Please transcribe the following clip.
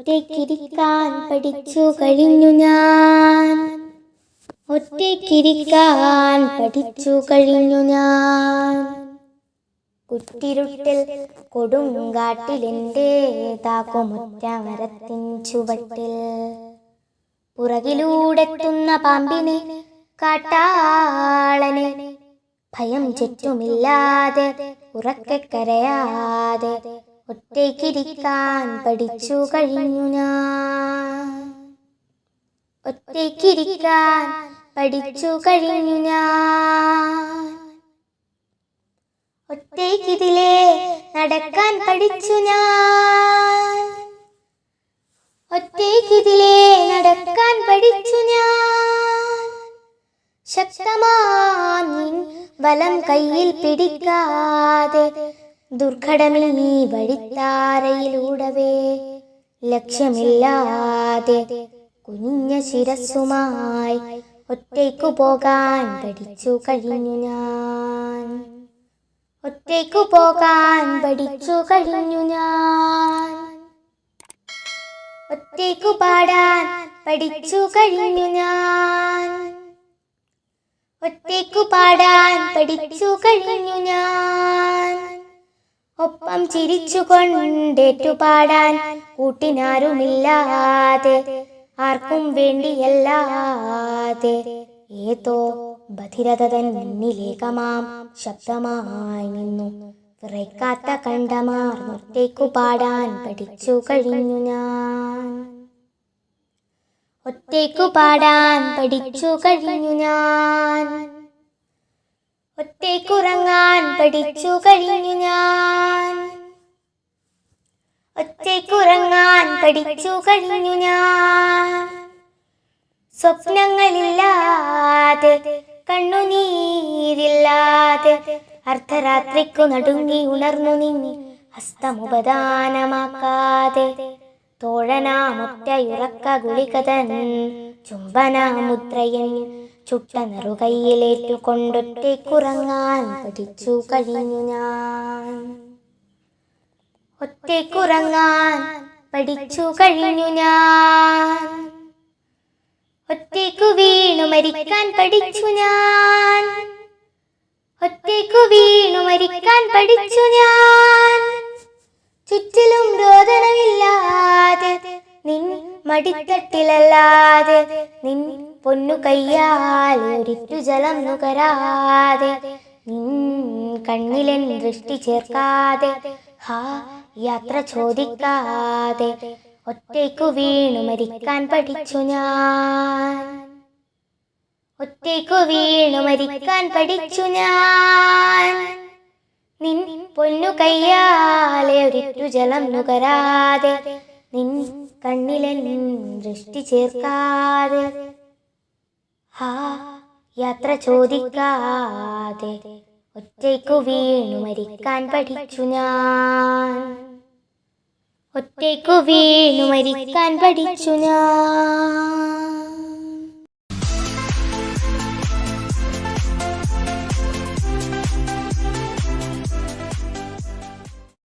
ഒറ്റയ്ക്കിരിക്കാൻ പഠിച്ചു കഴിഞ്ഞു ഞാൻ. ഒറ്റയ്ക്കിരിക്കാൻ പഠിച്ചു കഴിഞ്ഞു ഞാൻ. കുറ്റിരുട്ടിൽ കൊടുങ്കാട്ടിലെൻ്റെ താക്കുമുറ്റ മരത്തിൻ ചുവട്ടിൽ പുറകിലൂടെത്തുന്ന പാമ്പിനെ കാട്ടാളനെ ഭയം ചുറ്റുമില്ലാതെ ഉറക്കെ കരയാതെ ഒറ്റയ്ക്കിരിക്കാൻ പഠിച്ചു കഴിഞ്ഞു ഞാൻ. ഒറ്റയ്ക്കിരിക്കാൻ പഠിച്ചു കഴിഞ്ഞു ഞാൻ. ഒറ്റയ്ക്കിതിലേ നടക്കാൻ പഠിച്ചു ഞാൻ. ഒറ്റയ്ക്കിതിലേ നടക്കാൻ പഠിച്ചു ഞാൻ. ശക്തമാം വലം കയ്യിൽ പിടിക്കാതെ ദുർഘടമീ വഴിത്താരയിലൂടവേ ലക്ഷ്യമില്ലാതെ കുഞ്ഞ ശിരസ്സുമായി ഒറ്റയ്ക്കു പോകാൻ പഠിച്ചു കഴിഞ്ഞു ഞാൻ. ഒറ്റയ്ക്കു പോകാൻ പഠിച്ചു കഴിഞ്ഞു ഞാൻ. ഒറ്റയ്ക്കു പാടാൻ പഠിച്ചു കഴിഞ്ഞു ഞാൻ. ഒറ്റയ്ക്കു പാടാൻ പഠിച്ചു കഴിഞ്ഞു ഞാൻ. ഒപ്പം ചിരിച്ചുകൊണ്ടേറ്റു പാടാൻ കൂട്ടിനാരുമില്ലാതെ ആർക്കും വേണ്ടിയല്ലാതെ ഏതോ ബധിരത തൻ മുന്നിലേകമാം ശബ്ദമായി നിന്നു വിറയ്ക്കാത്ത കണ്ടമാർന്നൊറ്റയ്ക്കു പാടാൻ പഠിച്ചു കഴിഞ്ഞു ഞാൻ. ഒറ്റയ്ക്കു പാടാൻ പഠിച്ചു കഴിഞ്ഞു ഞാൻ. ഒറ്റയ്ക്കുറങ്ങാൻ പഠിച്ചു കഴിഞ്ഞു ഞാൻ. ഒറ്റയ്ക്കുറങ്ങാൻ പഠിച്ചു കഴിഞ്ഞു ഞാൻ. സ്വപ്നങ്ങളില്ലാതെ കണ്ണുനീരില്ലാതെ അർദ്ധരാത്രിക്കു നടുങ്ങി ഉണർന്നു നിന്നി ഹസ്തമുപദാനമാക്കാതെ തോഴനാമൊറ്റയുറക്ക ഗുളികതൻ ചുംബനമുദ്രയൻ ചുട്ട നെറുകൈയിലേറ്റുകൊണ്ടൊറ്റയ്ക്കുറങ്ങാൻ പഠിച്ചു കഴിഞ്ഞു ഞാൻ. ഒറ്റയ്ക്കുറങ്ങാൻ പഠിച്ചു കഴിഞ്ഞു ഞാൻ. ഒറ്റയ്ക്കു വീണു മരിക്കാൻ പഠിച്ചു ഞാൻ. ഒറ്റയ്ക്കു വീണു മരിക്കാൻ പഠിച്ചു ഞാൻ. ചുറ്റിലും രോദനമില്ലാതെ നിൻ മടിത്തട്ടിലല്ലാതെ നിൻ പൊന്നു കയ്യാൽ ഒരിറ്റു ജലം നുകരാതെ നിൻ കണ്ണിലെൻ ദൃഷ്ടി ചേർക്കാതെ യാത്ര ചോദിക്കാതെ ഒറ്റയ്ക്കു വീണു മരിക്കാൻ പഠിച്ചു ഞാൻ. ഒറ്റയ്ക്കു വീണു മരിക്കാൻ പഠിച്ചു ഞാൻ. നിൻ പൊന്നു കയ്യാലെ ഒരിറ്റു ജലം നുകരാതെ നിൻ കണ്ണിലെ ദൃഷ്ടി ചേർക്കാതെ യാത്ര ചോദിക്കാതെ ഒറ്റയ്ക്കു വീണു മരിക്കാൻ പഠിച്ചു ഞാൻ. ഒറ്റയ്ക്കു വീണു മരിക്കാൻ പഠിച്ചു ഞാൻ.